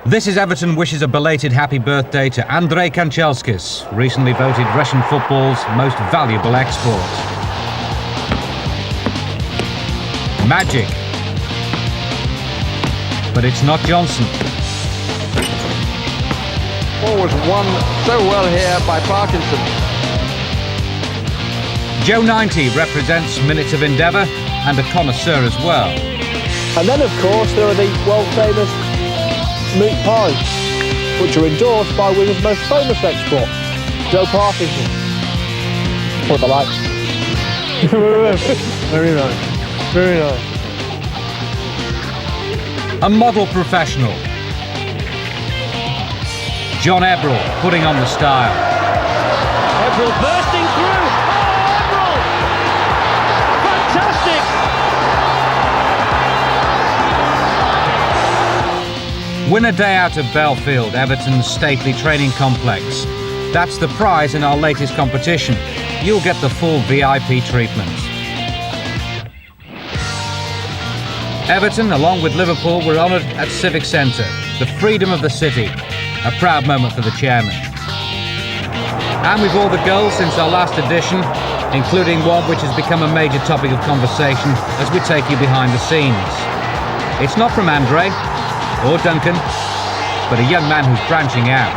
This is Everton wishes a belated happy birthday to Andrei Kanchelskis, recently voted Russian football's most valuable export. Magic. But it's not Johnson. Ball was won so well here by Parkinson. Joe 90 represents minutes of endeavour and a connoisseur as well. And then of course there are the world famous meat pies, which are endorsed by Wigan's most famous export, Joe Parkinson. What the like. Very nice. Very nice. A model professional. John Ebrell putting on the style. Ebrell bursting through. Oh, Ebrell! Fantastic! Win a day out of Belfield, Everton's stately training complex. That's the prize in our latest competition. You'll get the full VIP treatment. Everton, along with Liverpool, were honoured at Civic Centre, the freedom of the city. A proud moment for the chairman. And with all the goals since our last edition, including one which has become a major topic of conversation as we take you behind the scenes. It's not from Andre or Duncan, but a young man who's branching out.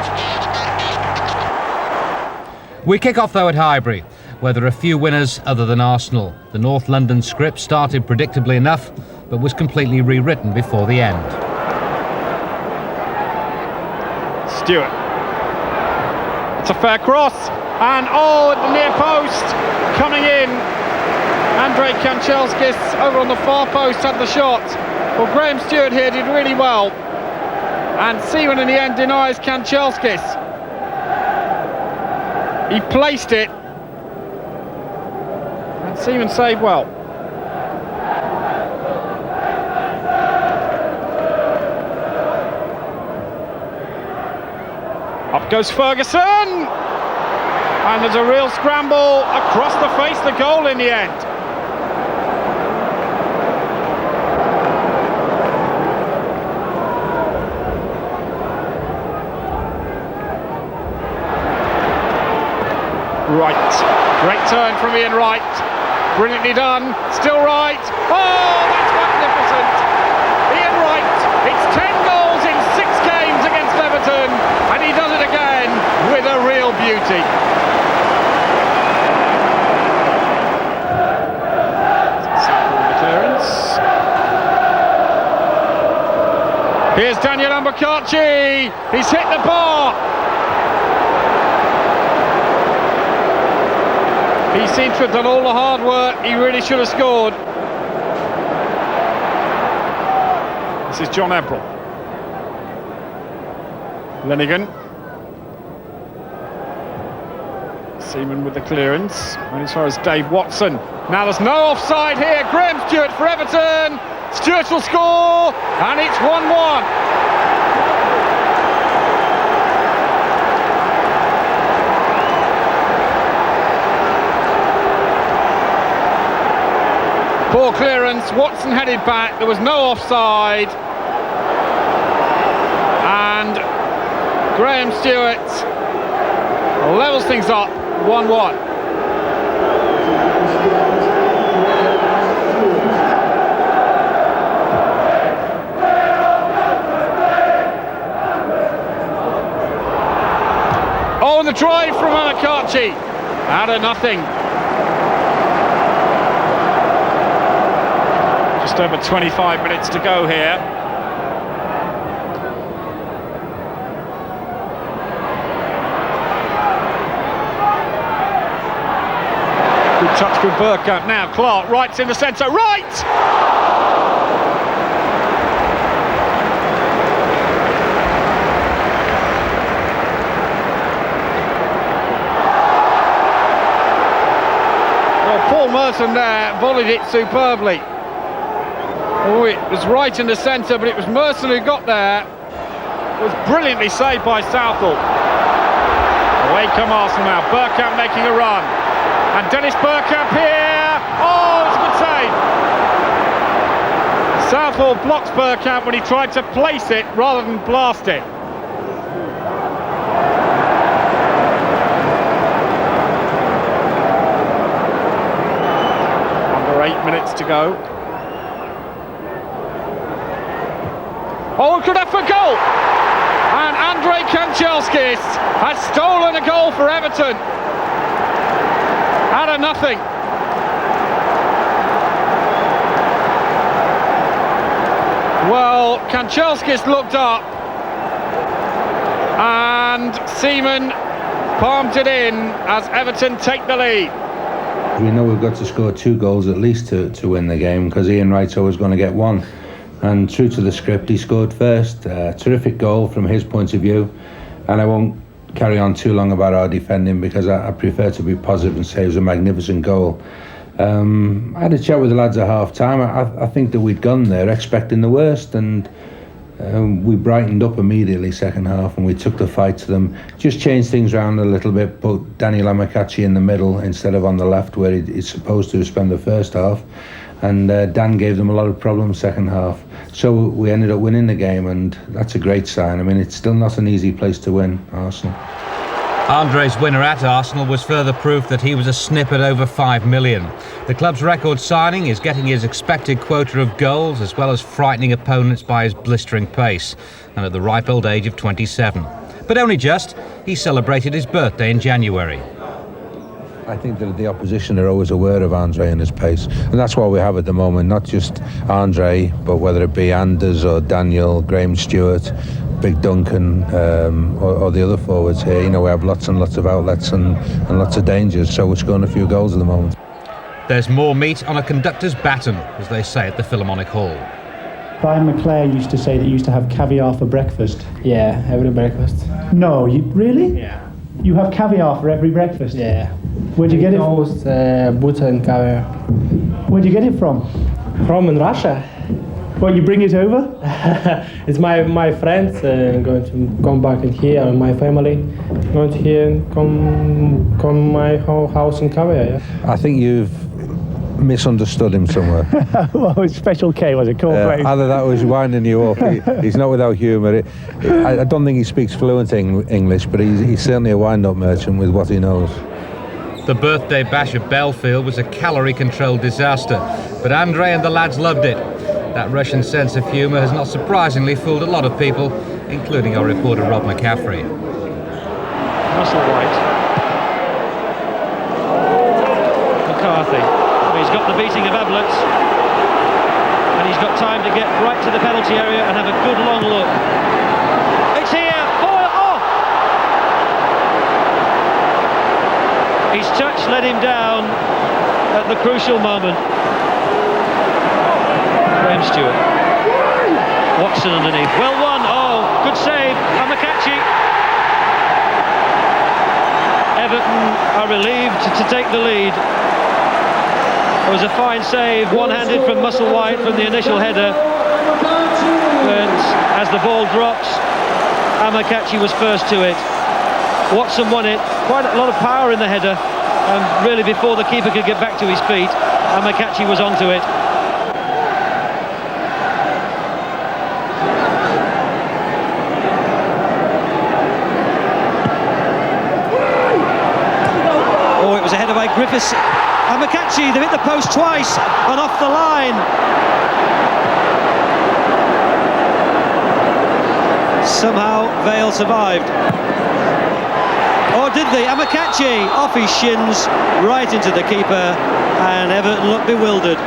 We kick off though at Highbury, where there are few winners other than Arsenal. The North London script started predictably enough, but was completely rewritten before the end. Stewart. It's a fair cross, and at the near post, coming in. Andrei Kanchelskis over on the far post had the shot. Well, Graham Stewart here did really well, and Seaman in the end denies Kanchelskis. He placed it, and Seaman saved well. Up goes Ferguson, and there's a real scramble across the face, the goal in the end. Right, great turn from Ian Wright, brilliantly done, still right, that's magnificent. Ian Wright, it's 10 goals in 6 games against Everton, and he does it again with a real beauty. The clearance. Here's Daniel Ambakachi, he's hit the bar. He seems to have done all the hard work, he really should have scored. This is John Ebrell. Lenigan. Seaman with the clearance. And as far as Dave Watson. Now there's no offside here. Graham Stewart for Everton. Stewart will score, and it's 1-1. Poor clearance, Watson headed back, there was no offside, and Graham Stewart levels things up, 1-1. Oh, and the drive from Ambakachi, out of nothing. Just over 25 minutes to go here. Good touch from Bergkamp. Now Clark, Wright's in the centre. Wright! Well, Paul Merton there volleyed it superbly. Oh, it was right in the centre, but it was Merson who got there. It was brilliantly saved by Southall. Away come Arsenal now. Bergkamp making a run. And Dennis Bergkamp here. Oh, it's a good save. Southall blocks Bergkamp when he tried to place it rather than blast it. Under 8 minutes to go. Oh, good effort, goal! And Andrei Kanchelskis has stolen a goal for Everton. Out of nothing. Well, Kanchelskis looked up and Seaman palmed it in as Everton take the lead. We know we've got to score 2 goals at least to win the game, because Ian Wright's always going to get 1. And true to the script, he scored first. Terrific goal from his point of view. And I won't carry on too long about our defending, because I prefer to be positive and say it was a magnificent goal. I had a chat with the lads at half-time. I think that we'd gone there expecting the worst, and we brightened up immediately second half, and we took the fight to them. Just changed things around a little bit, put Daniel Amokachi in the middle instead of on the left where he's supposed to spend the first half. And Dan gave them a lot of problems second half. So we ended up winning the game, and that's a great sign. I mean, it's still not an easy place to win, Arsenal. Andre's winner at Arsenal was further proof that he was a snip at over 5 million. The club's record signing is getting his expected quota of goals, as well as frightening opponents by his blistering pace, and at the ripe old age of 27. But only just, he celebrated his birthday in January. I think that the opposition are always aware of Andre and his pace, and that's what we have at the moment. Not just Andre, but whether it be Anders or Daniel, Graham Stewart, Big Duncan, or the other forwards here. You know, we have lots and lots of outlets and lots of dangers, so we're scoring a few goals at the moment. There's more meat on a conductor's baton, as they say at the Philharmonic Hall. Brian McClare used to say that you used to have caviar for breakfast. Yeah, every breakfast. No, you really? Yeah. You have caviar for every breakfast? Yeah. Where'd you get it from? Butter and caviar. Where'd you get it from? From in Russia. What, you bring it over? It's my friends going to come back in here, and my family going to here and come my whole house in caviar. Yeah. I think you've misunderstood him somewhere. Well, it's Special K, was it? Either that was winding you up. He's not without humour. I don't think he speaks fluent English, but he's certainly a wind-up merchant with what he knows. The birthday bash at Belfield was a calorie-controlled disaster, but Andre and the lads loved it. That Russian sense of humour has not surprisingly fooled a lot of people, including our reporter Rob McCaffrey. Musselwhite. McCarthy. He's got the beating of Ablett, and he's got time to get right to the penalty area and have a good long look. It's here! Oh! His touch let him down at the crucial moment. Graham Stewart. Watson underneath. Well won. Oh, good save. Amokachi. Everton are relieved to take the lead. It was a fine save, one-handed from Musselwhite from the initial header. But as the ball drops, Amokachi was first to it. Watson won it. Quite a lot of power in the header. And really before the keeper could get back to his feet, Amokachi was onto it. Oh, it was a header by Griffiths. Amokachi, they've hit the post twice and off the line. Somehow Vale survived. Or did they? Amokachi off his shins, right into the keeper, and Everton looked bewildered.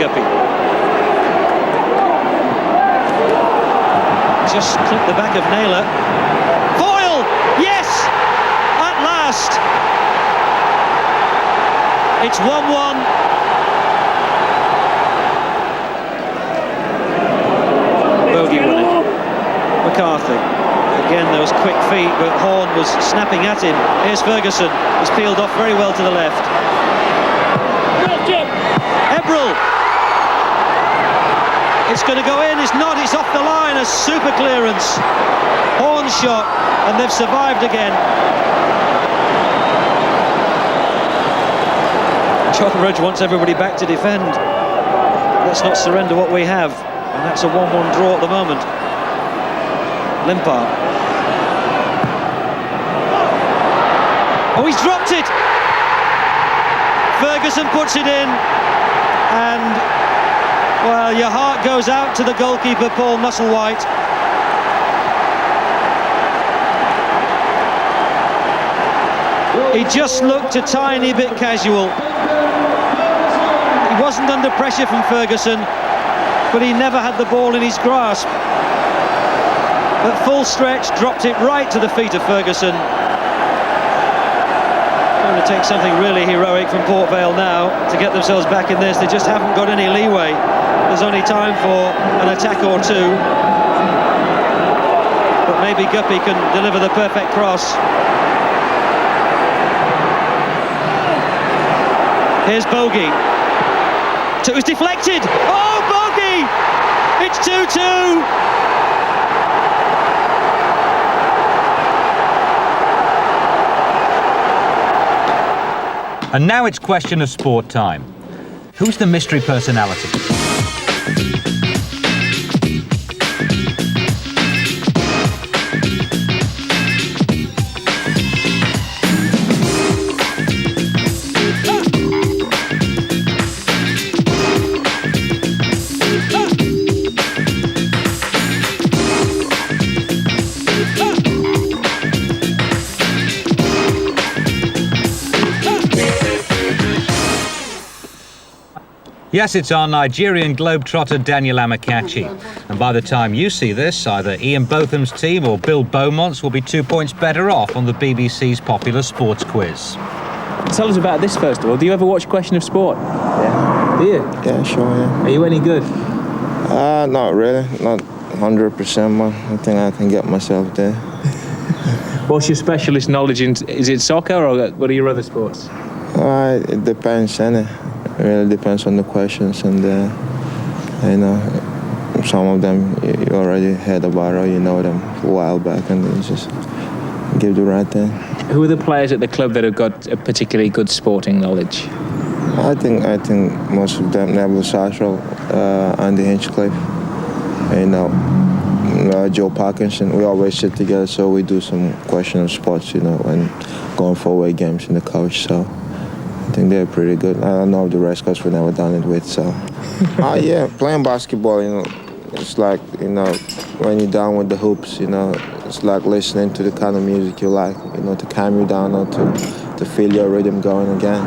Guppy. Just clipped the back of Naylor. Foyle! Yes! At last! It's 1-1. Bogey won it. McCarthy. Again, there was quick feet, but Horn was snapping at him. Here's Ferguson. He's peeled off very well to the left. Ebrel. It's going to go in. It's not. It's off the line. A super clearance. Horn shot, and they've survived again. John Rudge wants everybody back to defend. Let's not surrender what we have. And that's a 1-1 draw at the moment. Limpar. Oh, he's dropped it! Ferguson puts it in. And, well, your heart goes out to the goalkeeper, Paul Musselwhite. He just looked a tiny bit casual. He wasn't under pressure from Ferguson, but he never had the ball in his grasp. At full stretch, dropped it right to the feet of Ferguson. Going to take something really heroic from Port Vale now to get themselves back in this. They just haven't got any leeway. There's only time for an attack or two. But maybe Guppy can deliver the perfect cross. Here's Bogey. It was deflected. Oh, Bogey! It's 2-2. And now it's question of sport time. Who's the mystery personality? Yes, it's our Nigerian globetrotter Daniel Amokachi. And by the time you see this, either Ian Botham's team or Bill Beaumont's will be 2 points better off on the BBC's popular sports quiz. Tell us about this first of all. Do you ever watch Question of Sport? Yeah. Do you? Yeah, sure, yeah. Are you any good? Not really. Not 100%, but I think I can get myself there. What's your specialist knowledge in? Is it soccer or what are your other sports? It depends, innit? It really depends on the questions, and you know, some of them you already heard about or you know them a while back, and then just give the right thing. Who are the players at the club that have got a particularly good sporting knowledge? I think most of them, Neville Sarsfield, Andy Hinchcliffe, you know, Joe Parkinson. We always sit together, so we do some question of sports, you know, and going for away games in the coach. So I think they're pretty good. I don't know the rest because we never done it with. So, yeah, playing basketball, you know, it's like, you know, when you're down with the hoops, you know, it's like listening to the kind of music you like, you know, to calm you down or to feel your rhythm going again.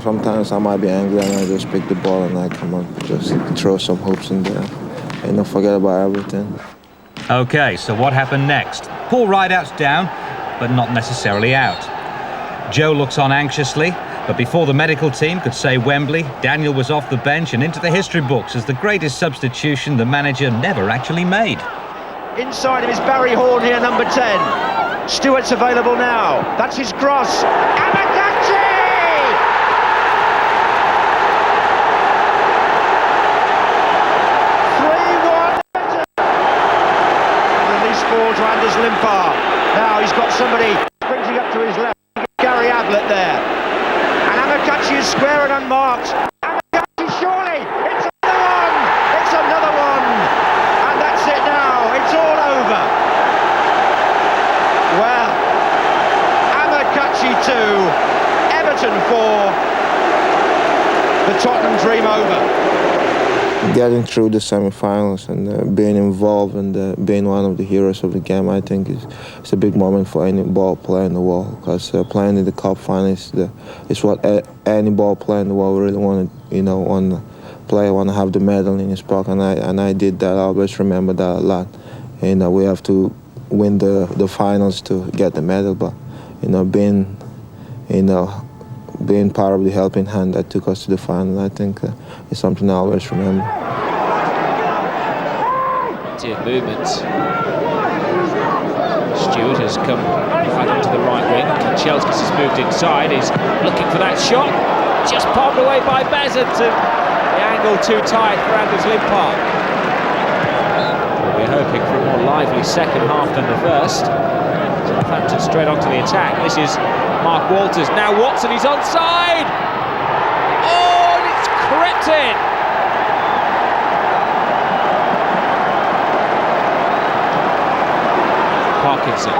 Sometimes I might be angry and I just pick the ball and I come on, just throw some hoops in there, and don't forget about everything. OK, so what happened next? Paul Rideout's down, but not necessarily out. Joe looks on anxiously, but before the medical team could say Wembley, Daniel was off the bench and into the history books as the greatest substitution the manager never actually made. Inside him is Barry Horn here, number 10. Stewart's available now. That's his cross. Amokachi! 3-1. Release ball to Anders Limpar. Now he's got somebody sprinting up to his left. Gary Ablett there. And Amokachi is square and unmarked. Amokachi, surely! It's another one! It's another one! And that's it now. It's all over. Well, Amokachi 2, Everton 4, the Tottenham dream over. Getting through the semi-finals and being involved and being one of the heroes of the game, I think it's a big moment for any ball player in the world, because playing in the cup final is what any ball player in the world really want to play, want to have the medal in his pocket, and I did that. I always remember that a lot. And we have to win the finals to get the medal, but being part of the helping hand that took us to the final, I think is something I always remember. Movement. Stewart has come back onto the right wing. Kanchelskis has moved inside. He's looking for that shot. Just palmed away by Bazant. The angle too tight for Anders Limpar. We're hoping for a more lively second half than the first. Southampton straight onto the attack. This is Mark Walters. Now Watson, he's onside! Oh, and it's crept in! Parkinson.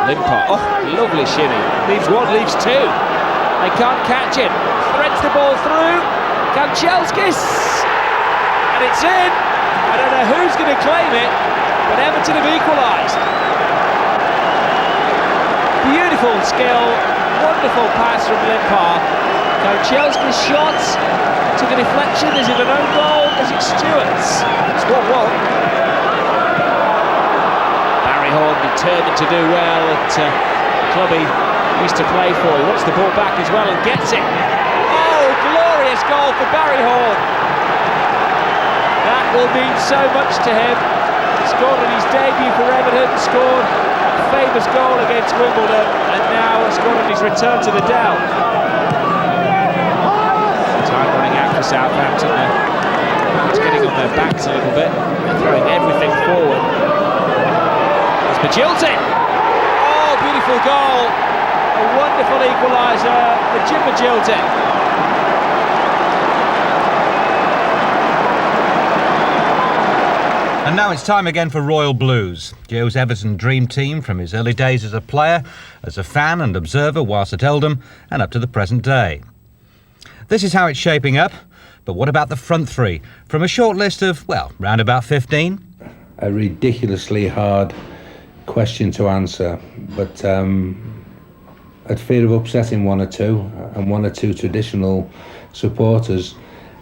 Limpar. Oh, lovely shimmy. Leaves one, leaves two. They can't catch it. Threads the ball through. Kanchelskis! And it's in! I don't know who's going to claim it, but Everton have equalised. Beautiful skill, wonderful pass from Limpar. Kanchelskis' shots took a deflection. Is it an own goal? Is it Stewart's? It's 1-1. Horn determined to do well at the club he used to play for. He wants the ball back as well and gets it. Oh, glorious goal for Barry Horn. That will mean so much to him. He scored in his debut for Everton, scored a famous goal against Wimbledon, and now has scored on his return to the Dell. Time running out for Southampton. It's getting on their backs a little bit. They're throwing everything forward. Magilton! Oh, beautiful goal! A wonderful equaliser for Jim Magilton. And now it's time again for Royal Blues, Joe's Everton dream team from his early days as a player, as a fan and observer whilst at Oldham, and up to the present day. This is how it's shaping up, but what about the front three? From a short list of, well, round about 15? A ridiculously hard question to answer, but at fear of upsetting one or two traditional supporters,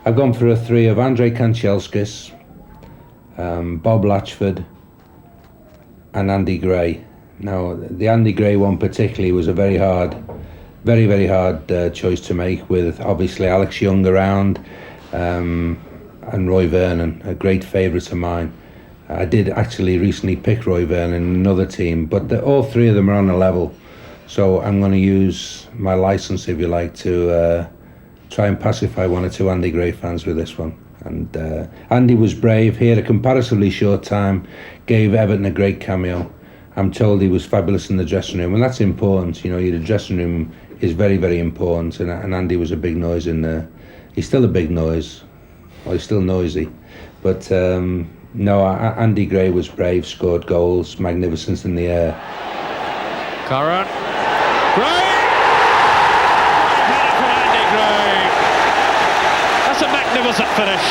I've gone for a three of Andrei Kanchelskis, Bob Latchford and Andy Gray. Now the Andy Gray one particularly was a very hard choice to make, with obviously Alex Young around and Roy Vernon, a great favourite of mine. I did actually recently pick Roy Vernon in another team, but all three of them are on a level. So I'm going to use my licence, if you like, to try and pacify one or two Andy Gray fans with this one. And Andy was brave. He had a comparatively short time, gave Everton a great cameo. I'm told he was fabulous in the dressing room, and that's important. You know, the dressing room is very, very important. And Andy was a big noise in there. He's still a big noise. Well, he's still noisy, but. No, Andy Gray was brave, scored goals, magnificence in the air. Curran. Gray! Header from Andy Gray. That's a magnificent finish.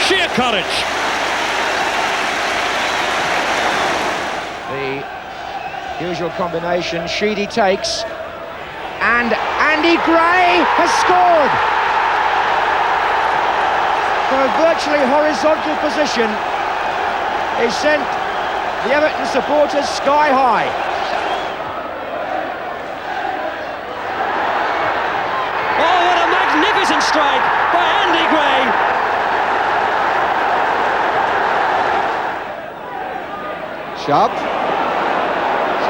Sheer courage. The usual combination, Sheedy takes, and Andy Gray has scored! From a virtually horizontal position, he sent the Everton supporters sky high. Oh, what a magnificent strike by Andy Gray! Sharp.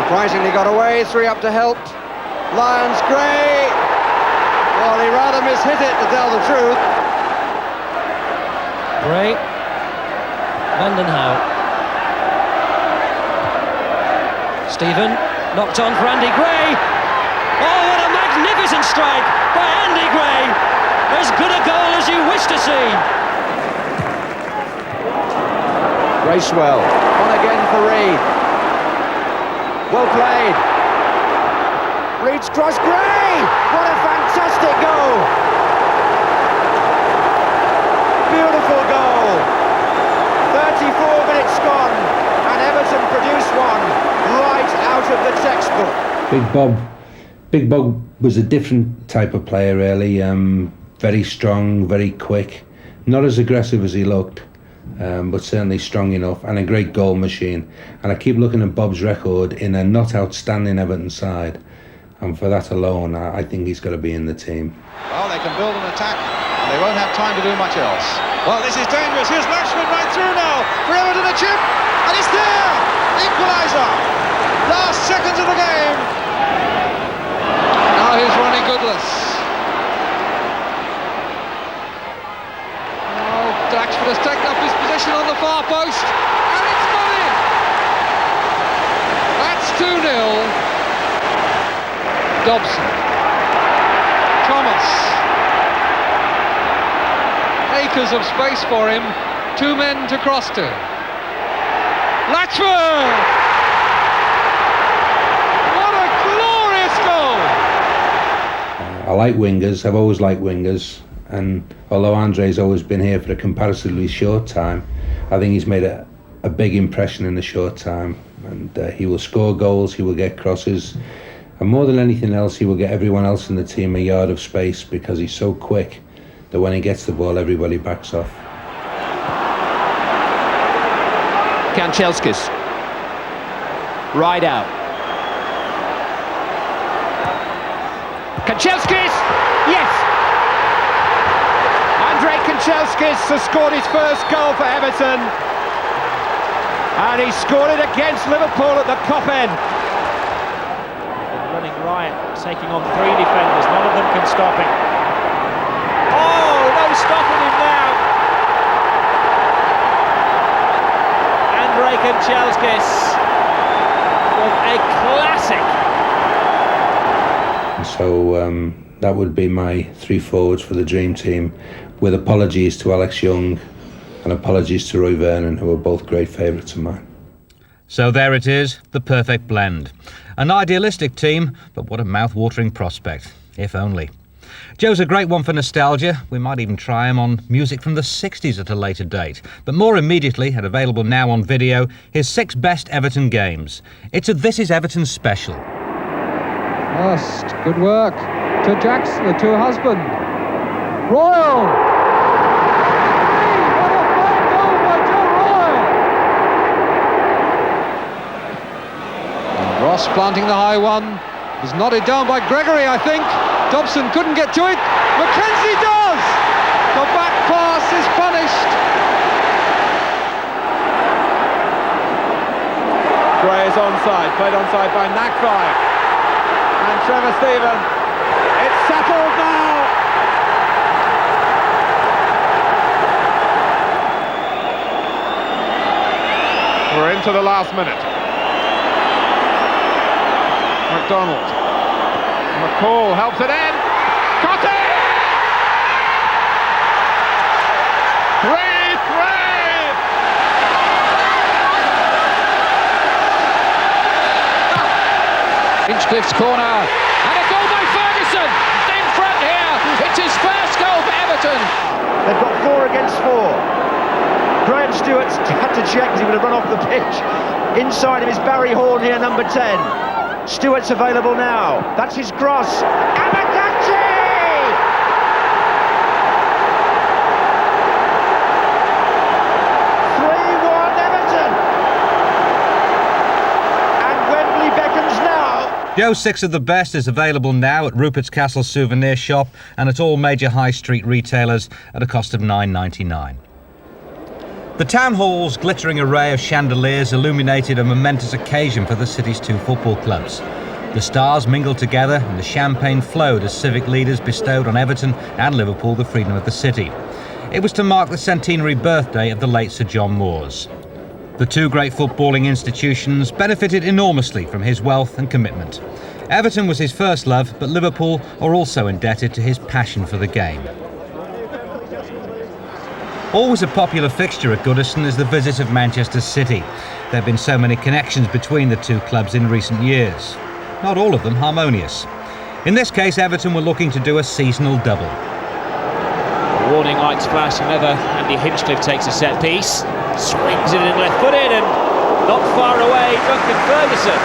Surprisingly got away, three up to help. Lyons, Gray. Well, he rather mishit it, to tell the truth. Gray, Vandenhouw, Stephen, knocked on for Andy Gray. Oh, what a magnificent strike by Andy Gray! As good a goal as you wish to see. Bracewell, on again for Reid. Well played. Reid's cross, Gray! What a fantastic goal! Beautiful goal. 34 minutes gone, and Everton produce one right out of the textbook. Big Bob was a different type of player, really. Very strong, very quick, not as aggressive as he looked, but certainly strong enough, and a great goal machine. And I keep looking at Bob's record in a not outstanding Everton side, and for that alone, I think he's got to be in the team. Well, they can build an attack. They won't have time to do much else. Well, this is dangerous. Here's Latchford right through now. For Everton a chip. And it's there! Equaliser! Last seconds of the game. Now here's Ronnie Goodless. Oh, Latchford has taken up his position on the far post. And it's gone in! 2-0. Dobson. Thomas. Acres of space for him. 2 men to cross to. Latchford! What a glorious goal! I like wingers, I've always liked wingers, and although Andre's always been here for a comparatively short time, I think he's made a big impression in a short time, and he will score goals, he will get crosses, and more than anything else he will get everyone else in the team a yard of space because he's so quick that when he gets the ball everybody backs off. Kanchelskis. Right out. Kanchelskis! Yes! Andrei Kanchelskis has scored his first goal for Everton. And he scored it against Liverpool at the Kop end. Running riot, taking on 3 defenders. None of them can stop him. Oh, no stopping him now. Andrei Kanchelskis with a classic. So that would be my 3 forwards for the dream team, with apologies to Alex Young and apologies to Roy Vernon, who are both great favourites of mine. So there it is, the perfect blend. An idealistic team, but what a mouth-watering prospect, if only. Joe's a great one for nostalgia. We might even try him on music from the 60s at a later date. But more immediately, and available now on video, his 6 best Everton games. It's a This Is Everton special. First, good work to Jackson, to her husband. Royal! What a fine goal by Joe Royal! And Ross planting the high one. Was nodded down by Gregory, I think. Dobson couldn't get to it. Mackenzie does! The back pass is punished. Gray is onside, played onside by Nakvi. And Trevor Stephen, it's settled now! We're into the last minute. McDonald. McCall helps it in. Got it! 3-3! Hinchcliffe's corner, and a goal by Ferguson in front here. It's his first goal for Everton. They've got 4 against 4. Graham Stewart's had to check because he would have run off the pitch. Inside him is Barry Horn here, number 10. Stewart's available now. That's his cross. Amagachi! Joe's 6 of the best is available now at Rupert's Castle Souvenir Shop and at all major high street retailers at a cost of $9.99. The Town Hall's glittering array of chandeliers illuminated a momentous occasion for the city's 2 football clubs. The stars mingled together and the champagne flowed as civic leaders bestowed on Everton and Liverpool the freedom of the city. It was to mark the centenary birthday of the late Sir John Moores. The 2 great footballing institutions benefited enormously from his wealth and commitment. Everton was his first love, but Liverpool are also indebted to his passion for the game. Always a popular fixture at Goodison is the visit of Manchester City. There have been so many connections between the 2 clubs in recent years. Not all of them harmonious. In this case, Everton were looking to do a seasonal double. Warning lights flash, another Andy Hinchcliffe takes a set piece. Swings it in left-footed and not far away, Duncan Ferguson.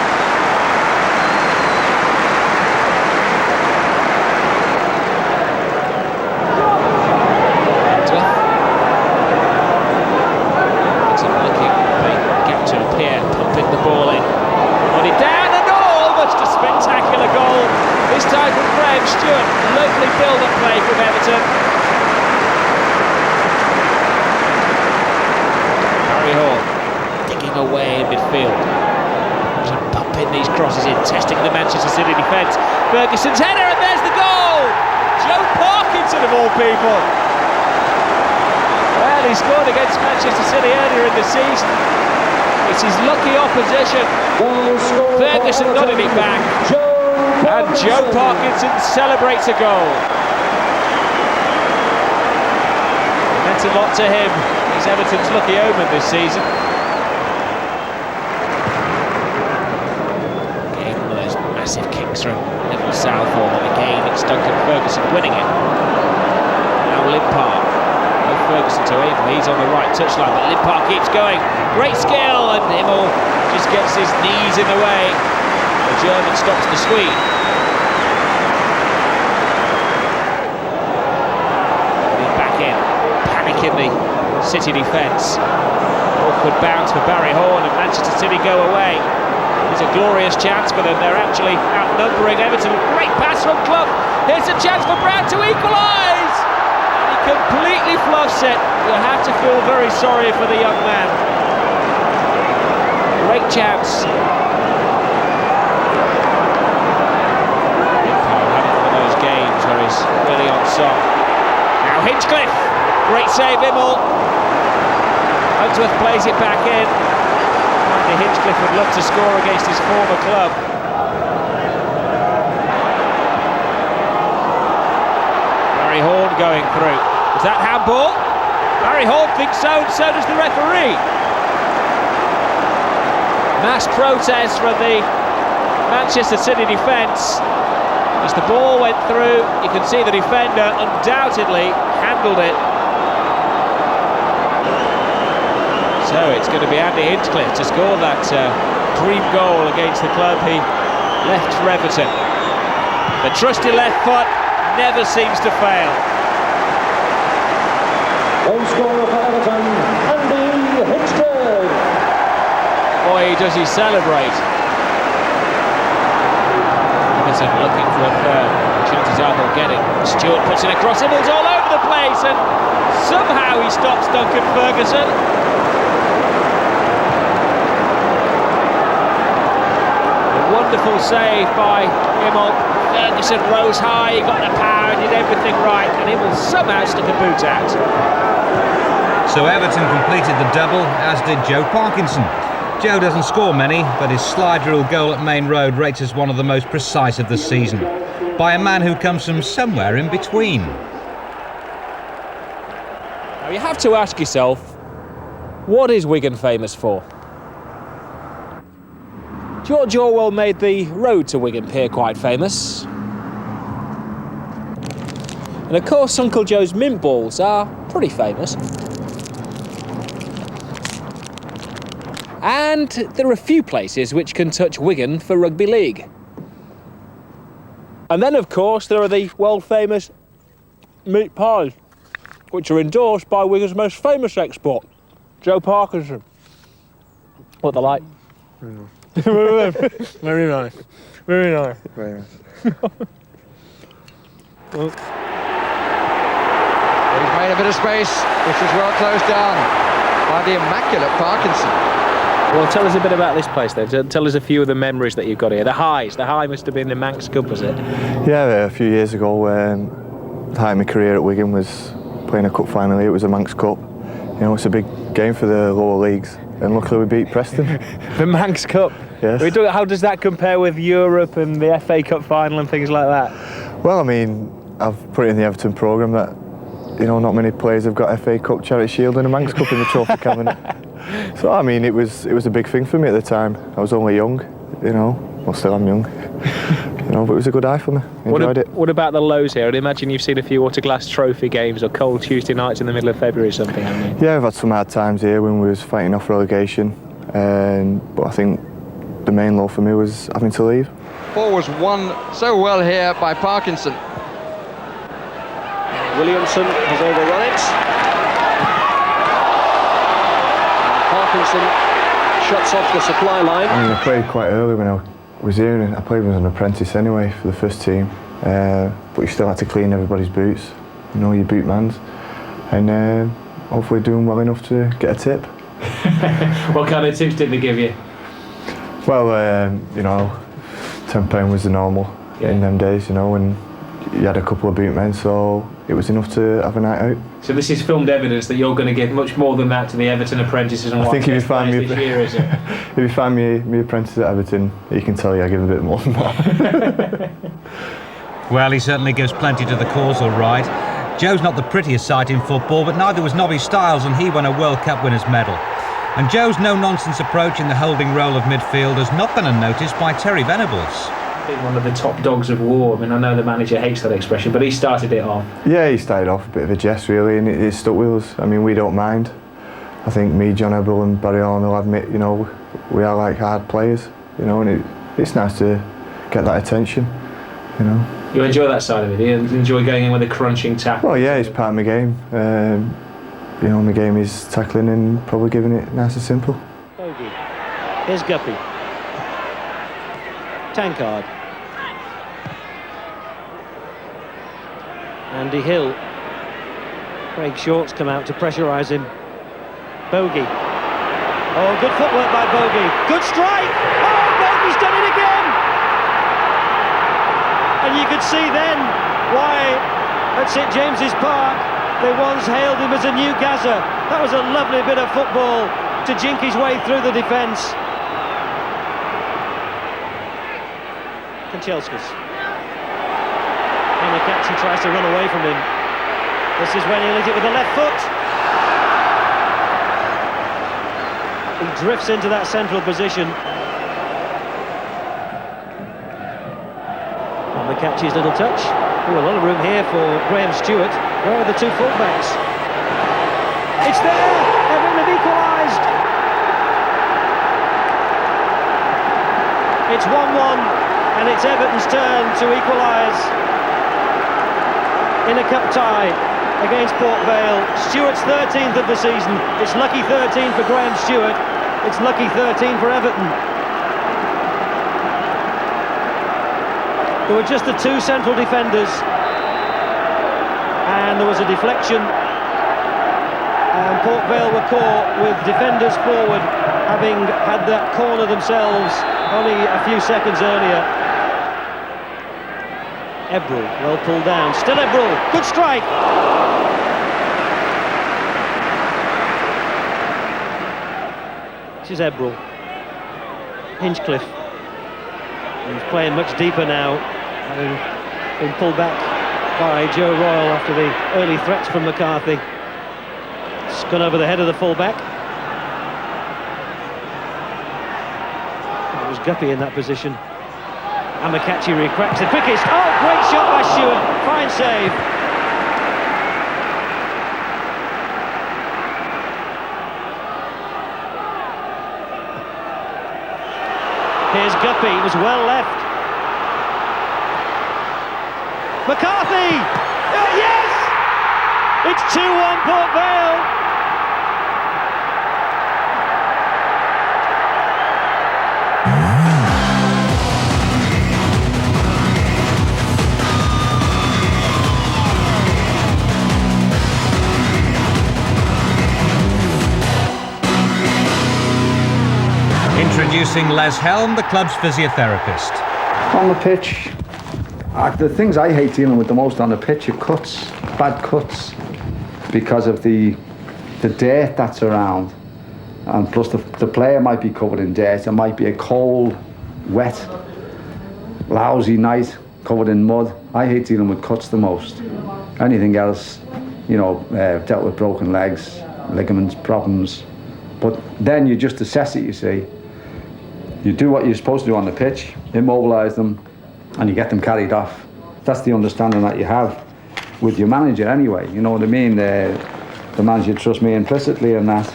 It's unlucky, they get to appear, pumping the ball in. Put it down and almost a spectacular goal. This time from Graham Stewart. Lovely build-up play from Everton. Hall digging away in midfield. Just pumping these crosses in, testing the Manchester City defence. Ferguson's header, and there's the goal! Joe Parkinson of all people. Well, he scored against Manchester City earlier in the season. It's his lucky opposition. Ferguson nodded it back. And Joe Parkinson celebrates a goal. It meant a lot to him. He's Everton's lucky omen this season. Again, one of those massive kicks from Neville Southall, and again it's Duncan Ferguson winning it. Now Limpar. No Ferguson to aim, he's on the right touchline, but Limpar keeps going. Great skill, and Himmel just gets his knees in the way. The German stops the Swede. Back in, panic in the City defence. Awkward bounce for Barry Horn, and Manchester City go away. It's a glorious chance for them. They're actually outnumbering Everton. Great pass from Clough. Here's a chance for Brown to equalise. He completely fluffs it. You have to feel very sorry for the young man. Great chance. Having one of those games where he's really on song. Now Hinchcliffe. Great save, Himmel. Unsworth plays it back in. Andy Hinchcliffe would love to score against his former club. Barry Horn going through. Is that handball? Barry Horn thinks so, and so does the referee. Mass protest from the Manchester City defence. As the ball went through, you can see the defender undoubtedly handled it. So it's going to be Andy Hinchcliffe to score that dream goal against the club he left for Everton. The trusty left foot never seems to fail. Goal scorer for Everton, Andy Hinchcliffe. Boy, does he celebrate. Everton looking for a third. Chances are they'll get it. Stewart puts it across. Himmels all over the place, and somehow he stops Duncan Ferguson. Wonderful save by Himmel. Ferguson rose high, he got the power, did everything right, and Himmel somehow stuck a boot out. So Everton completed the double, as did Joe Parkinson. Joe doesn't score many, but his slide rule goal at Main Road rates as one of the most precise of the season, by a man who comes from somewhere in between. Now you have to ask yourself, what is Wigan famous for? George Orwell made the road to Wigan Pier quite famous. And of course Uncle Joe's mint balls are pretty famous. And there are a few places which can touch Wigan for rugby league. And then, of course, there are the world-famous meat pies, which are endorsed by Wigan's most famous export, Joe Parkinson. What the like? Very nice. Very nice. Very nice. He's made a bit of space, which is well closed down by the immaculate Parkinson. Well, tell us a bit about this place then. Tell us a few of the memories that you've got here. The highs. The high must have been the Manx Cup, was it? Yeah, a few years ago, the height of my career at Wigan was playing a cup final here. It was a Manx Cup. You know, it's a big game for the lower leagues, and luckily we beat Preston. The Manx Cup? Yes. How does that compare with Europe and the FA Cup final and things like that? Well, I mean, I've put it in the Everton programme that, you know, not many players have got FA Cup, Charity Shield and a Manx Cup in the trophy cabinet. So, I mean, it was a big thing for me at the time. I was only young, you know, well, still I'm young, you know, but it was a good eye for me. Enjoyed it. What about the lows here? I'd imagine you've seen a few Autoglass Trophy games or cold Tuesday nights in the middle of February or something, haven't you? Yeah, we've had some hard times here when we was fighting off relegation, but I think the main low for me was having to leave. Ball was won so well here by Parkinson. Williamson has overrun it. Parkinson shuts off the supply line. I mean, I played quite early when I was here, and I played as an apprentice anyway for the first team, but you still had to clean everybody's boots, you know, your boot mans, and hopefully doing well enough to get a tip. What kind of tips did they give you? Well, you know, £10 was the normal in them days, you know, and you had a couple of boot men, so it was enough to have a night out. So this is filmed evidence that you're going to give much more than that to the Everton apprentices and I think if you find me this year, is it? if you find me apprentice at Everton, he can tell you I give a bit more than that. Well, he certainly gives plenty to the cause, all right. Joe's not the prettiest sight in football, but neither was Nobby Stiles, and he won a World Cup winners' medal. And Joe's no-nonsense approach in the holding role of midfield has not been unnoticed by Terry Venables. One of the top dogs of war. I mean, I know the manager hates that expression, but he started it off. Yeah, he started off a bit of a jest really, and it stuck with us. I mean, we don't mind. I think me, John Eberl and Barry Horn will admit, you know, we are like hard players, you know, and it's nice to get that attention, you know. You enjoy that side of it? You enjoy going in with a crunching tackle? Well, yeah, it's part of my game. You know, my game is tackling and probably giving it nice and simple. Bogey. Here's Guppy. Tankard. Andy Hill. Craig Short's come out to pressurise him. Bogey. Oh, good footwork by Bogey. Good strike! Oh, Bogey's done it again! And you could see then why at St James's Park they once hailed him as a new Gaza. That was a lovely bit of football to jink his way through the defence. Kanchelskis. Amakachi tries to run away from him. This is when he leads it with the left foot. He drifts into that central position. Amakachi's little touch. Ooh, a lot of room here for Graham Stewart. Where are the two fullbacks? It's there! Everton have equalised! It's 1-1, and it's Everton's turn to equalise in a cup tie against Port Vale. Stewart's 13th of the season. It's lucky 13 for Graham Stewart. It's lucky 13 for Everton. There were just the two central defenders, and there was a deflection, and Port Vale were caught with defenders forward, having had that corner themselves only a few seconds earlier. Ebrel, well pulled down, still Ebrel, good strike! This is Ebrel. Hinchcliffe. He's playing much deeper now, having been pulled back by Joe Royal after the early threats from McCarthy. It's gone over the head of the fullback. It was Guppy in that position. Amakachi recracks the quickest. Oh, great shot by Stewart. Fine save. Here's Guppy. It was well left. McCarthy! Yes! It's 2-1 Port Vale. Introducing Les Helm, the club's physiotherapist. On the pitch, the things I hate dealing with the most on the pitch are cuts, bad cuts, because of the dirt that's around, and plus the player might be covered in dirt. It might be a cold, wet, lousy night covered in mud. I hate dealing with cuts the most. Anything else, you know, dealt with broken legs, ligaments, problems, but then you just assess it, you see. You do what you're supposed to do on the pitch, immobilise them, and you get them carried off. That's the understanding that you have with your manager anyway, you know what I mean? The manager trusts me implicitly in that.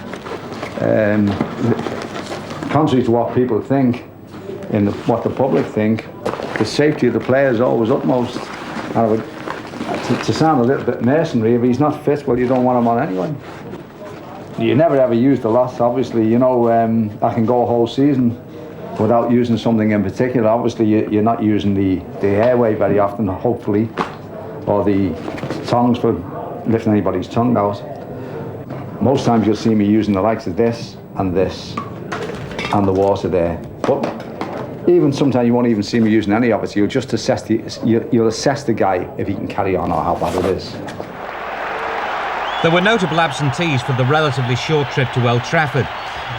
Contrary to what people think, what the public think, the safety of the player is always utmost. I would, to sound a little bit mercenary, if he's not fit, well, you don't want him on anyway. You never ever use the loss, obviously. You know, I can go a whole season without using something in particular. Obviously, you're not using the airway very often, hopefully, or the tongs for lifting anybody's tongue out. Most times you'll see me using the likes of this, and the water there. But even sometimes you won't even see me using any of it. You'll just assess you'll assess the guy if he can carry on or how bad it is. There were notable absentees for the relatively short trip to Old Trafford.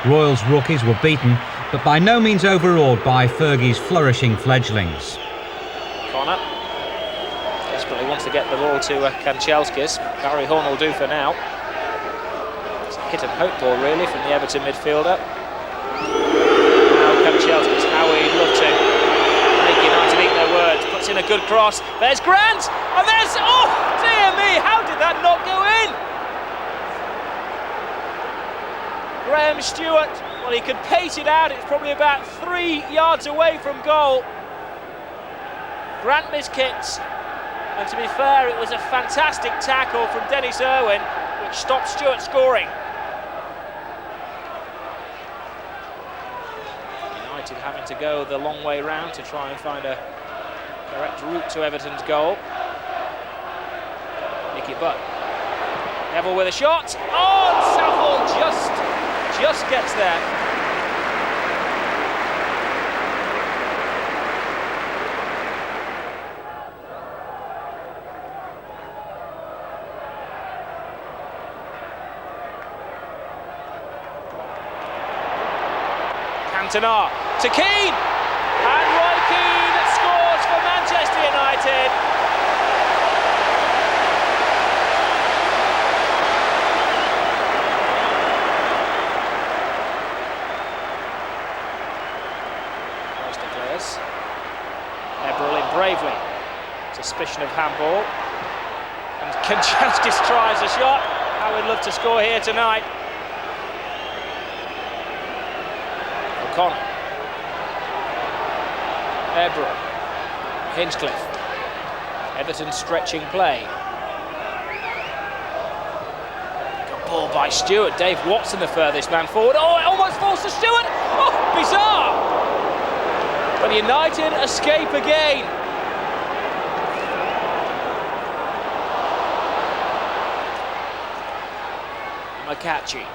Royals rookies were beaten, but by no means overawed by Fergie's flourishing fledglings. Connor desperately wants to get the ball to Kanchelskis. Barry Horn will do for now. It's a hit and hope ball really from the Everton midfielder. Now Kanchelskis, how he'd love to make United eat their words. Puts in a good cross. There's Grant, and there's, oh dear me, how did that not go in? Graham Stewart, well, he could pace it out. It's probably about 3 yards away from goal. Grant miskicks, and to be fair, it was a fantastic tackle from Dennis Irwin, which stopped Stewart scoring. United having to go the long way round to try and find a correct route to Everton's goal. Nicky Butt. Neville with a shot. Oh, and Southall just gets there. Cantona to Keane, and Roy Keane scores for Manchester United. Close to players. Eberl in bravely. Suspicion of handball. And Kanchelskis tries a shot. How we'd love to score here tonight. O'Connor. Eberl. Hinchcliffe. Everton stretching play. Good ball by Stewart. Dave Watson the furthest man forward. Oh, it almost falls to Stewart. Oh, bizarre. But United escape again. McCatchy.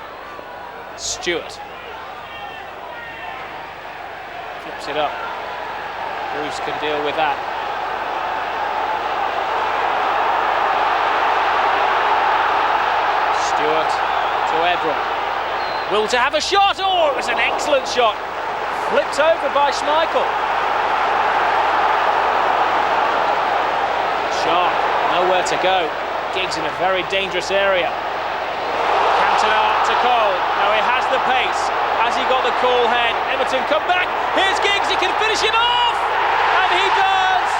Stewart. Flips it up. Bruce can deal with that. Stewart to Eberl. Will to have a shot. Oh, it was an excellent shot. Flipped over by Schmeichel. Sharp, nowhere to go. Giggs in a very dangerous area. Cantona to Cole. Now he has the pace. Has he got the cool head? Everton come back. Here's Giggs. He can finish it off. And he does.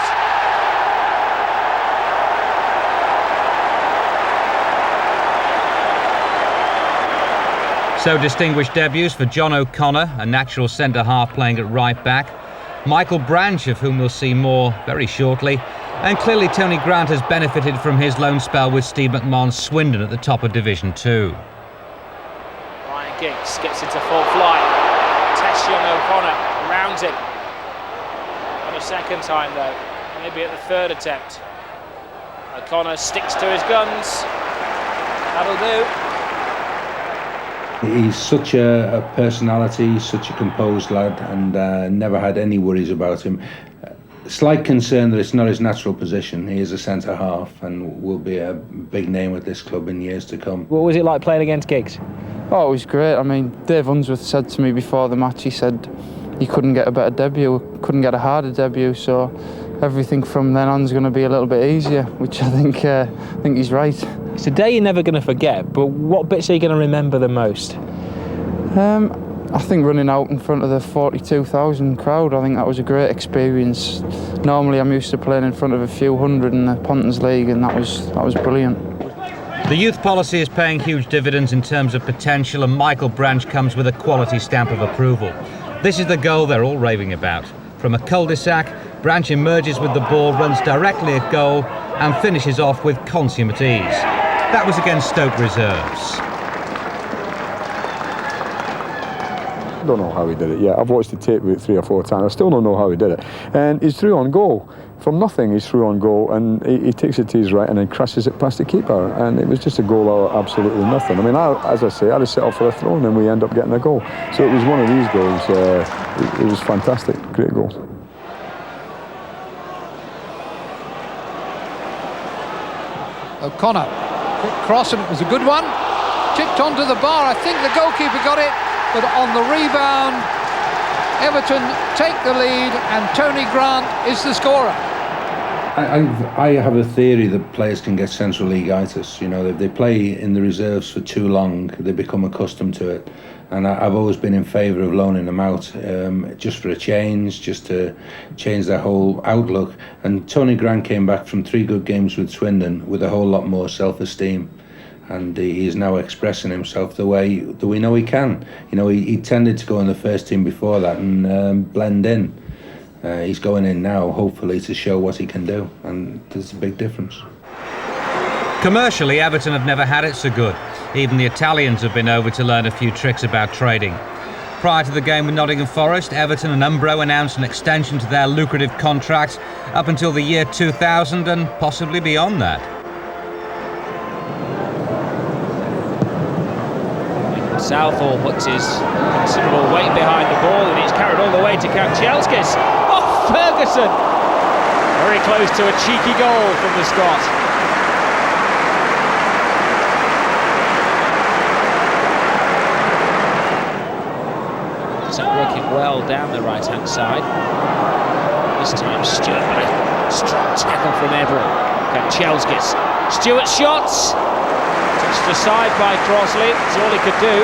So distinguished debuts for John O'Connor, a natural centre-half playing at right back. Michael Branch, of whom we'll see more very shortly. And clearly Tony Grant has benefited from his loan spell with Steve McMahon's Swindon at the top of Division 2. Ryan Giggs gets into full flight. Tests young O'Connor, rounds him. Not a second time though, maybe at the third attempt. O'Connor sticks to his guns. That'll do. He's such a personality, such a composed lad, and never had any worries about him. Slight concern that it's not his natural position. He is a centre half and will be a big name at this club in years to come. What was it like playing against Giggs? Oh, it was great. I mean, Dave Unsworth said to me before the match, he said he couldn't get a better debut, couldn't get a harder debut, so everything from then on is going to be a little bit easier, which I think he's right. It's a day you're never going to forget, but what bits are you going to remember the most? I think running out in front of the 42,000 crowd, I think that was a great experience. Normally I'm used to playing in front of a few hundred in the Pontons League, and that was brilliant. The youth policy is paying huge dividends in terms of potential, and Michael Branch comes with a quality stamp of approval. This is the goal they're all raving about. From a cul-de-sac, Branch emerges with the ball, runs directly at goal and finishes off with consummate ease. That was against Stoke reserves. Don't know how he did it yet. I've watched the tape about 3 or 4 times. I still don't know how he did it. And he's through on goal. From nothing, he's through on goal, and he takes it to his right and then crashes it past the keeper. And it was just a goal out of absolutely nothing. I mean, as I say, I'd have set off for a throw, and then we end up getting a goal. So it was one of these goals. It was fantastic. Great goal. O'Connor, quick cross, and it was a good one. Chipped onto the bar. I think the goalkeeper got it, but on the rebound, Everton take the lead, and Tony Grant is the scorer. I have a theory that players can get Central Leagueitis. You know, if they play in the reserves for too long, they become accustomed to it. And I've always been in favour of loaning them out, just for a change, just to change their whole outlook. And Tony Grant came back from 3 good games with Swindon with a whole lot more self-esteem. And he is now expressing himself the way that we know he can. You know, he tended to go in the first team before that and blend in. He's going in now, hopefully, to show what he can do, and there's a big difference. Commercially, Everton have never had it so good. Even the Italians have been over to learn a few tricks about trading. Prior to the game with Nottingham Forest, Everton and Umbro announced an extension to their lucrative contract up until the year 2000 and possibly beyond that. Southall puts his considerable weight behind the ball, and it's carried all the way to Kanchelskis. Oh, Ferguson! Very close to a cheeky goal from the Scot. Isn't working well down the right-hand side. This time Stewart, but a strong tackle from Everton. Kanchelskis. Stewart shots! Touched aside by Crossley, that's all he could do.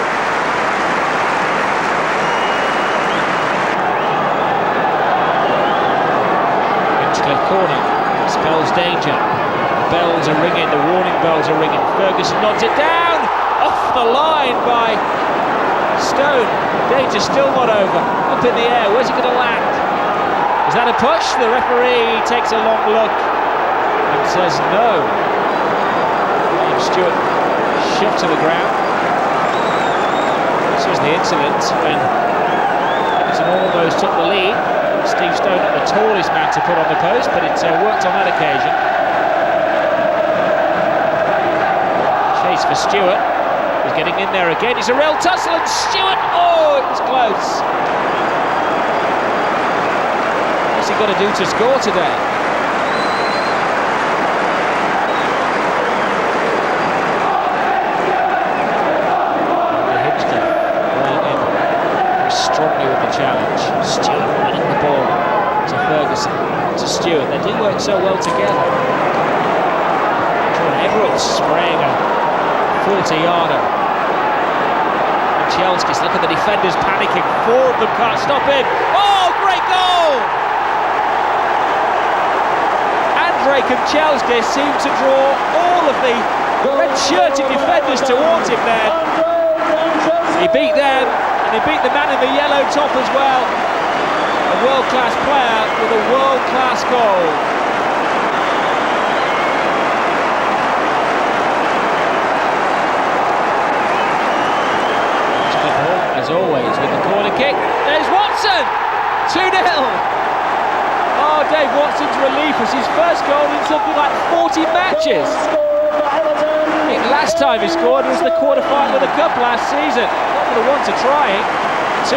Hinchcliffe corner, spells danger. The bells are ringing, the warning bells are ringing. Ferguson nods it down, off the line by Stone. Danger still not over, up in the air, where's he going to land? Is that a push? The referee takes a long look and says no. Stewart shoved to the ground. This was the incident when Everton almost took the lead. Steve Stone, not the tallest man to put on the post, but it worked on that occasion. Chase for Stewart. He's getting in there again. It's a real tussle, and Stewart, oh, it was close. What's he got to do to score today? Strongly with the challenge. Stewart winning the ball to Ferguson, to Stewart. They do work so well together. John Everett spraying a 40-yarder. Kanchelskis, look at the defenders panicking. 4 of them can't stop him. Oh, great goal! Andrei Kanchelskis seemed to draw all of the red-shirted defenders towards him there. He beat them. And he beat the man in the yellow top as well. A world-class player with a world-class goal. As always with the corner kick. There's Watson! 2-0! Oh, Dave Watson's relief was his first goal in something like 40 matches. I think last time he scored was the quarter-final of the Cup last season. The one to try it. 2-0.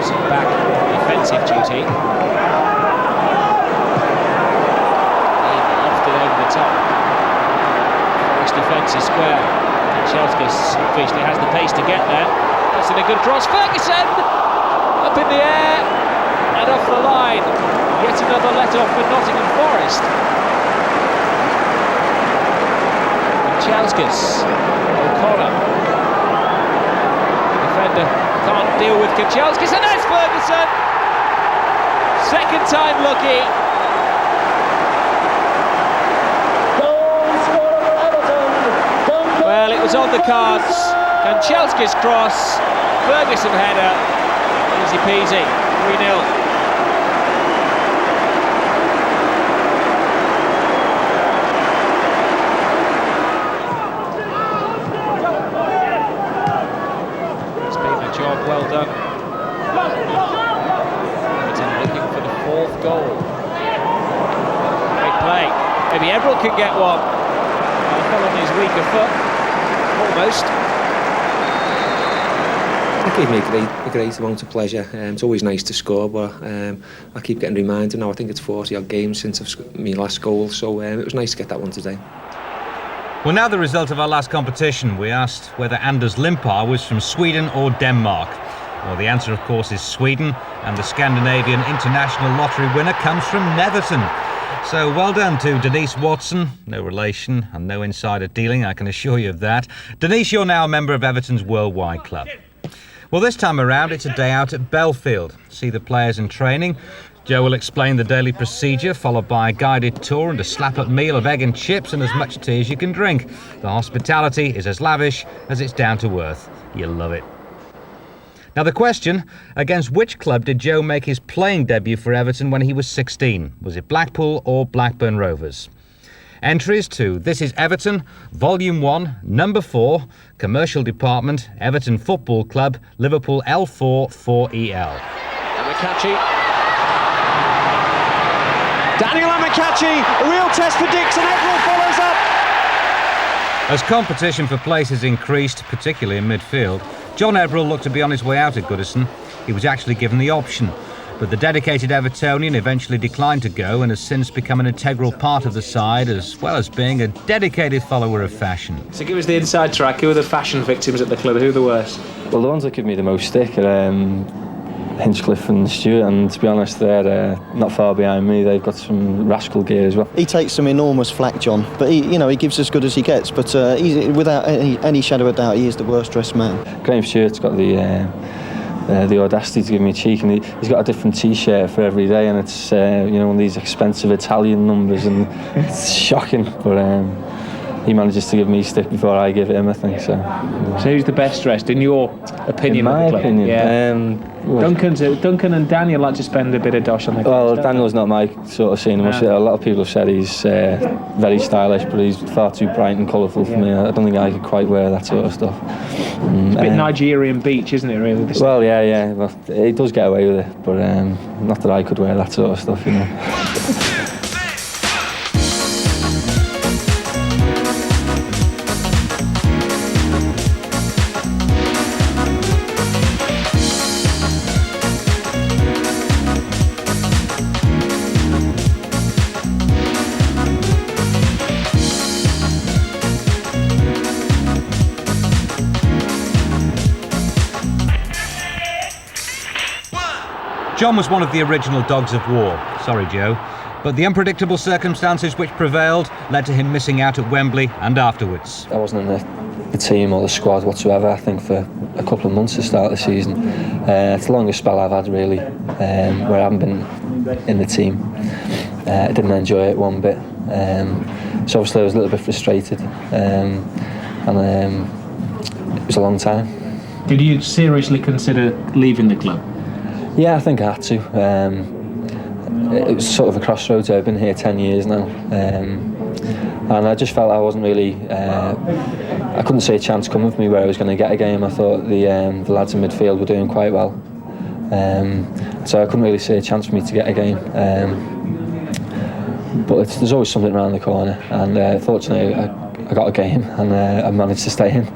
So back defensive duty. Lofted over the top. Forest defence is square. Kanchelskis obviously has the pace to get there. That's in a good cross. Ferguson up in the air and off the line. Yet another let-off for Nottingham Forest. Kanchelskis, O'Connor. Defender can't deal with Kanchelskis, and there's Ferguson! Second time lucky. Well, it was on the cards. Kanchelskis cross, Ferguson header, easy peasy, 3-0. play. Maybe Everton can get one. He fell on his weaker foot, almost. It gave me a great amount of pleasure. It's always nice to score, but I keep getting reminded now. I think it's 40-odd games since I've scored my last goal, so it was nice to get that one today. Well, now the result of our last competition. We asked whether Anders Limpar was from Sweden or Denmark. Well, the answer, of course, is Sweden, and the Scandinavian International Lottery winner comes from Everton. So well done to Denise Watson. No relation and no insider dealing, I can assure you of that. Denise, you're now a member of Everton's Worldwide Club. Well, this time around, it's a day out at Belfield. See the players in training. Joe will explain the daily procedure, followed by a guided tour and a slap-up meal of egg and chips and as much tea as you can drink. The hospitality is as lavish as it's down to earth. You'll love it. Now the question, against which club did Joe make his playing debut for Everton when he was 16? Was it Blackpool or Blackburn Rovers? Entries to This Is Everton, Vol.1, No. 4, Commercial Department, Everton Football Club, Liverpool L4 4EL. McCatchy. Daniel McCatchy, a real test for Dixon. Everton follows up. As competition for places increased, particularly in midfield, John Everell looked to be on his way out at Goodison. He was actually given the option, but the dedicated Evertonian eventually declined to go and has since become an integral part of the side, as well as being a dedicated follower of fashion. So give us the inside track. Who are the fashion victims at the club? Who are the worst? Well, the ones that give me the most stick are Hinchcliffe and Stewart, and to be honest, they're not far behind me. They've got some rascal gear as well. He takes some enormous flack, John, but he gives as good as he gets. But he's, without any shadow of doubt, he is the worst dressed man. Graham Stewart's got the audacity to give me a cheek, and he's got a different T-shirt for every day, and it's one of these expensive Italian numbers, and it's shocking. But he manages to give me stick before I give him, I think. So who's the best dressed in your opinion? In my opinion, yeah. Duncan and Daniel like to spend a bit of dosh on the. Well, Daniel's not my sort of scene. A lot of people have said he's very stylish, but he's far too bright and colourful for me. I don't think I could quite wear that sort of stuff. It's a bit Nigerian beach, isn't it? Really. Well, yeah. Well, he does get away with it, but not that I could wear that sort of stuff, you know. John was one of the original dogs of war. Sorry, Joe. But the unpredictable circumstances which prevailed led to him missing out at Wembley and afterwards. I wasn't in the team or the squad whatsoever, I think, for a couple of months to start the season. It's the longest spell I've had, really, where I haven't been in the team. I didn't enjoy it one bit. So obviously I was a little bit frustrated. And it was a long time. Did you seriously consider leaving the club? Yeah, I think I had to. It was sort of a crossroads. I've been here 10 years now, and I just felt I wasn't really. I couldn't see a chance coming for me where I was going to get a game. I thought the lads in midfield were doing quite well, so I couldn't really see a chance for me to get a game. But there's always something around the corner, and fortunately I got a game, and I managed to stay in.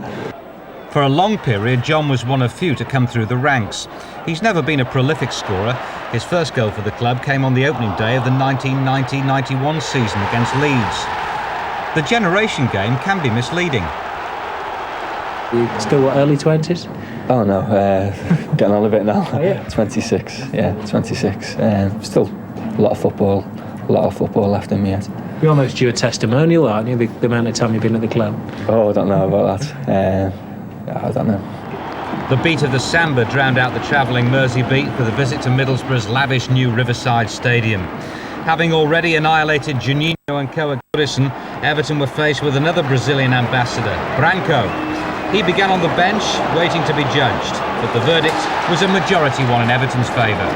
For a long period, John was one of few to come through the ranks. He's never been a prolific scorer. His first goal for the club came on the opening day of the 1990-91 season against Leeds. The generation game can be misleading. Still early 20s? Oh no, getting on a bit now. Oh, yeah. 26, yeah, 26. Still a lot of football left in me yet. You're almost due a testimonial, aren't you, the amount of time you've been at the club? Oh, I don't know about that. I don't know. The beat of the samba drowned out the travelling Mersey beat for the visit to Middlesbrough's lavish new Riverside Stadium. Having already annihilated Juninho and co at Goodison, Everton were faced with another Brazilian ambassador, Branco. He began on the bench, waiting to be judged, but the verdict was a majority one in Everton's favour.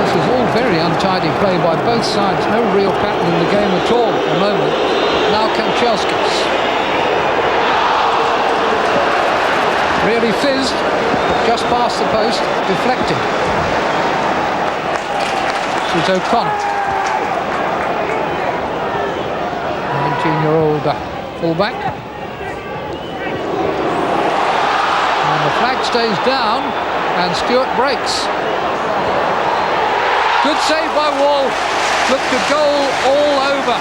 This is all very untidy play by both sides. No real pattern in the game at all at the moment. Now Kanchelskis. Really fizzed, just past the post, deflected. This is O'Connor. 19-year-old fullback. And the flag stays down, and Stewart breaks. Good save by Wall. Looked a goal all over.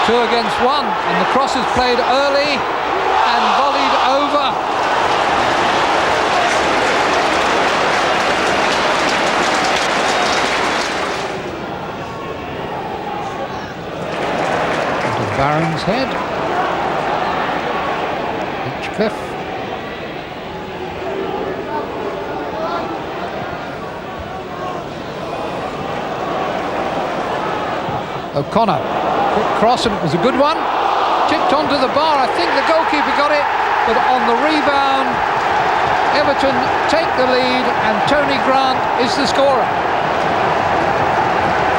Two against one, and the cross is played early and volleyed over. Into Barron's head. Hinchcliffe. O'Connor. Quick cross, and it was a good one. Tipped onto the bar. I think the goalkeeper got it, but on the rebound, Everton take the lead, and Tony Grant is the scorer.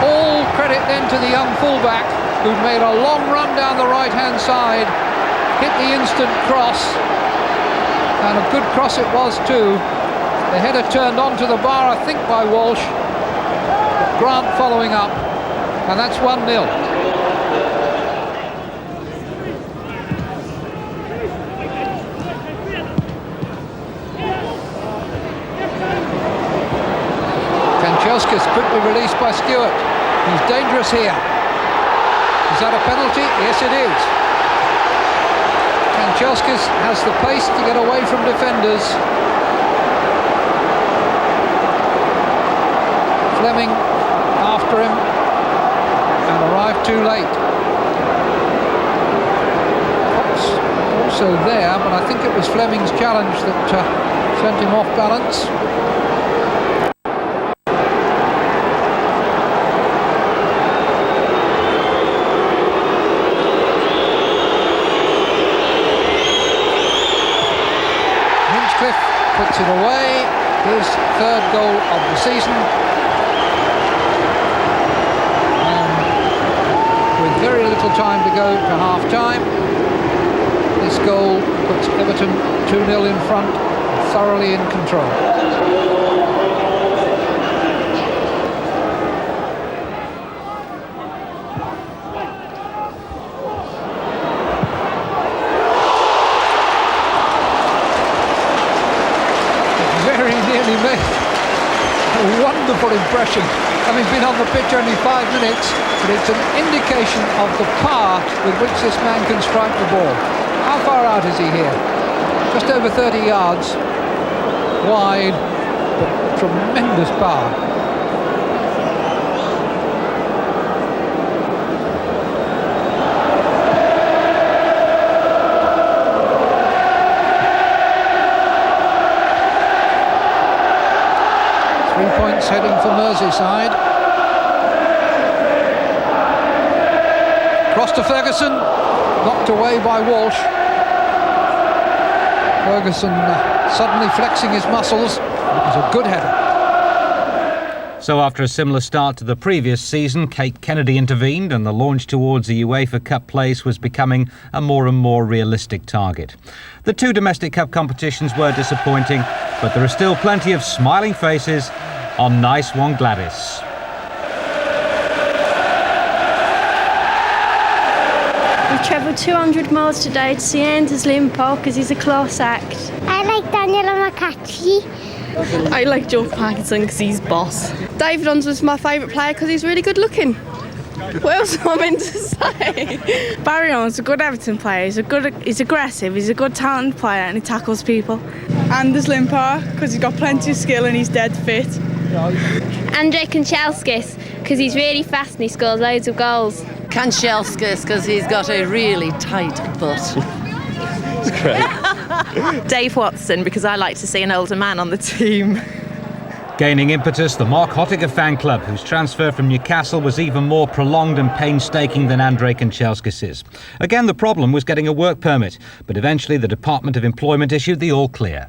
All credit then to the young fullback, who'd made a long run down the right-hand side, hit the instant cross, and a good cross it was too. The header turned onto the bar, I think, by Walsh. Grant following up, and that's 1-0. Kanchelskis quickly released by Stewart. He's dangerous here. Is that a penalty? Yes, it is. Kanchelskis has the pace to get away from defenders. Fleming after him and arrived too late. Cox also there, but I think it was Fleming's challenge that sent him off balance. Puts it away, his third goal of the season. And with very little time to go to half-time, this goal puts Everton 2-0 in front, thoroughly in control. Wonderful impression, having been on the pitch only 5 minutes, but it's an indication of the power with which this man can strike the ball. How far out is he here? Just over 30 yards wide, but tremendous power. Heading for Merseyside. Cross to Ferguson, knocked away by Walsh. Ferguson suddenly flexing his muscles. It was a good header. So after a similar start to the previous season, Kate Kennedy intervened and the launch towards the UEFA Cup place was becoming a more and more realistic target. The two domestic cup competitions were disappointing, but there are still plenty of smiling faces on Nice One Gladys. We've travelled 200 miles today to see Anders Limpar because he's a class act. I like Daniel Amakachi. I like Joe Parkinson because he's boss. David Ons was my favourite player because he's really good looking. What else am I meant to say? Barry Ons, a good Everton player. He's aggressive, he's a good talented player and he tackles people. Anders Limpar because he's got plenty of skill and he's dead fit. Andrei Kanchelskis because he's really fast and he scores loads of goals. Kanchelskis because he's got a really tight butt. It's great. Dave Watson because I like to see an older man on the team. Gaining impetus, the Mark Hottiger fan club, whose transfer from Newcastle was even more prolonged and painstaking than Andrei Kanchelskis's. Again, the problem was getting a work permit, but eventually the Department of Employment issued the all clear.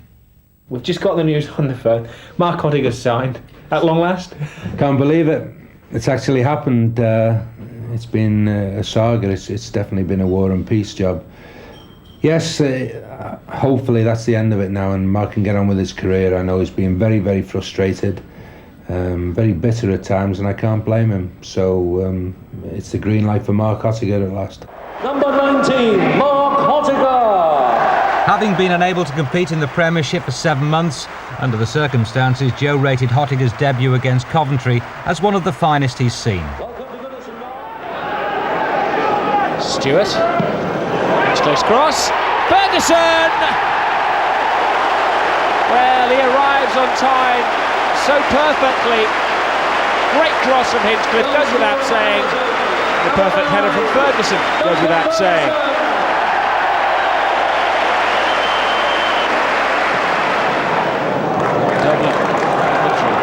We've just got the news on the phone. Mark Hottiger's signed, at long last. Can't believe it. It's actually happened. It's been a saga. It's definitely been a war and peace job. Yes, hopefully that's the end of it now and Mark can get on with his career. I know he's been very, very frustrated, very bitter at times, and I can't blame him. So it's the green light for Mark Hottiger at last. Number 19, Mark Hottiger. Having been unable to compete in the Premiership for 7 months, under the circumstances, Joe rated Hottiger's debut against Coventry as one of the finest he's seen. Stewart. Close cross. Ferguson! Well, he arrives on time so perfectly. Great cross from Hinchcliffe, goes without saying. The perfect header from Ferguson, goes without saying. Dublin, Coventry,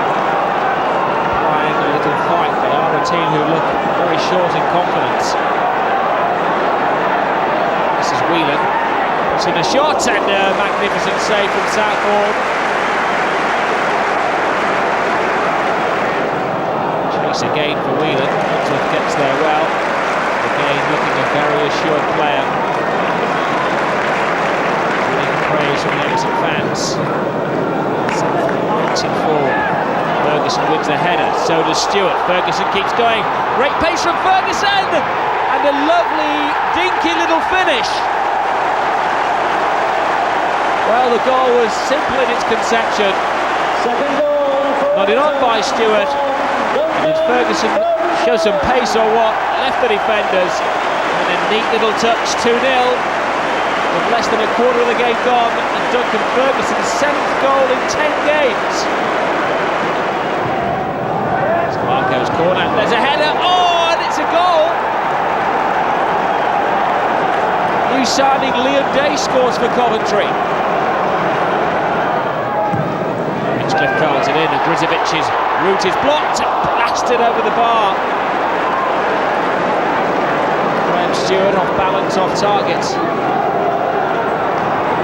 applying a little fight. They are a team who look very short in confidence. Whelan puts in a shot and a magnificent save from Southall. Chase again for Whelan. Hinchcliffe gets there well. Again looking a very assured player. Winning praise from the Everton fans. Southall forward. Ferguson wins the header, so does Stewart. Ferguson keeps going. Great pace from Ferguson! And a lovely, dinky little finish. Well, the goal was simple in its conception. Nodded on by Stewart. And did Ferguson show some pace or what? Left the defenders. And a neat little touch, 2-0. With less than a quarter of the game gone. And Duncan Ferguson's 7th goal in 10 games. It's Marco's corner. There's a header. Oh, and it's a goal. New signing Liam Day scores for Coventry. Hinchcliffe curls it in, and Grzivic's route is blocked and blasted over the bar. Graham Stewart off balance, off target.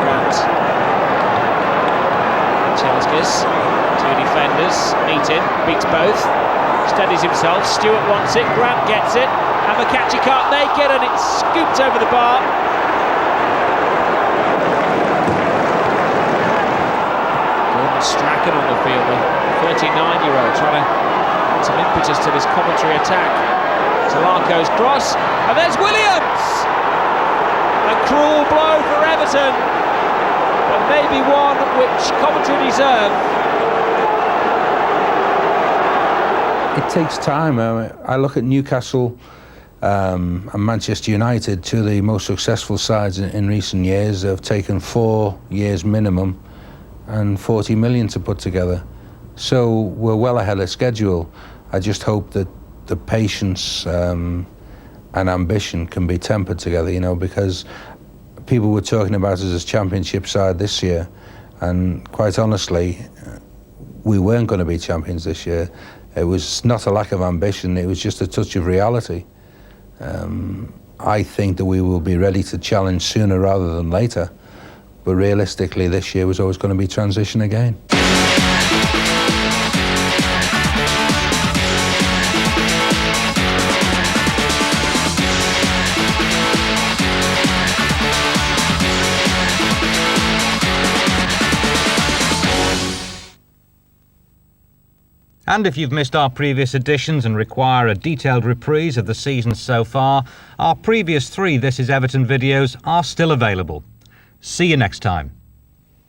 Grant. Chelskis, 2 defenders, meeting, beats both, steadies himself. Stewart wants it, Grant gets it, and McCatchy can't make it, and it's scooped over the bar. Strachan on the field, the 39-year-old, trying to add some impetus to this Coventry attack. Talarco's cross, and there's Williams! A cruel blow for Everton, but maybe one which Coventry deserve. It takes time. I look at Newcastle and Manchester United, 2 of the most successful sides in recent years. Have taken 4 years minimum and 40 million to put together. So we're well ahead of schedule. I just hope that the patience and ambition can be tempered together, you know, because people were talking about us as championship side this year, and quite honestly, we weren't going to be champions this year. It was not a lack of ambition, it was just a touch of reality. I think that we will be ready to challenge sooner rather than later. But realistically, this year was always going to be transition again. And if you've missed our previous editions and require a detailed reprise of the season so far, our previous 3 This Is Everton videos are still available. See you next time.